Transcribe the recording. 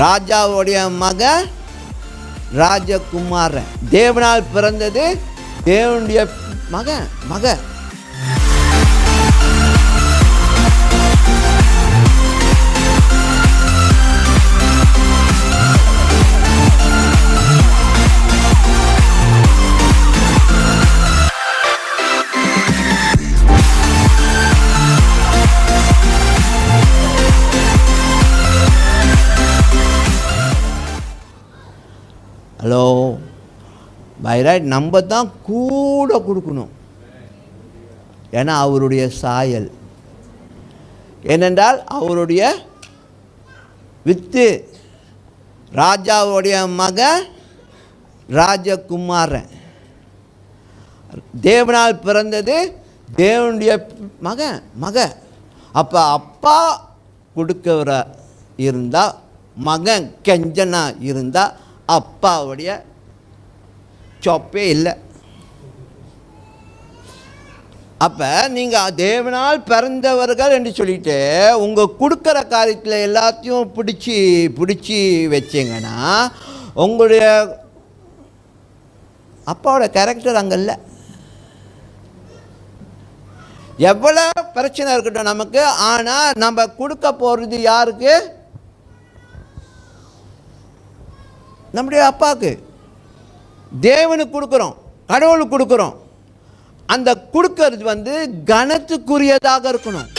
ராஜாவுடைய மகன் ராஜகுமாரன். தேவனால் பிறந்தது தேவனுடைய மகன். ஹலோ, பை ரைட் நம்ம தான் கூட கொடுக்கணும். ஏன்னா அவருடைய சாயல், ஏனென்றால் அவருடைய வித்து, ராஜாவுடைய மகன் ராஜகுமாரன். தேவனால் பிறந்தது தேவனுடைய மகன். அப்போ அப்பா கொடுக்கற இருந்தால், மகன் கெஞ்சனா இருந்தால் அப்பாவுடைய சொப்பே இல்லை. அப்போ நீங்கள் தேவனால் பிறந்தவர்கள் என்று சொல்லிட்டு உங்கள் கொடுக்குற காரியத்தில் எல்லாத்தையும் பிடிச்சி வச்சிங்கன்னா உங்களுடைய அப்பாவோட கேரக்டர் அங்கே இல்லை. எவ்வளோ பிரச்சனை இருக்கட்டும் நமக்கு, ஆனால் நம்ம கொடுக்க போகிறது யாருக்கு? நம்முடைய அப்பாவுக்கு, தேவனுக்கு கொடுக்குறோம், கடவுளுக்கு கொடுக்குறோம். அந்த கொடுக்கறது கனத்துக்குரியதாக இருக்கணும்.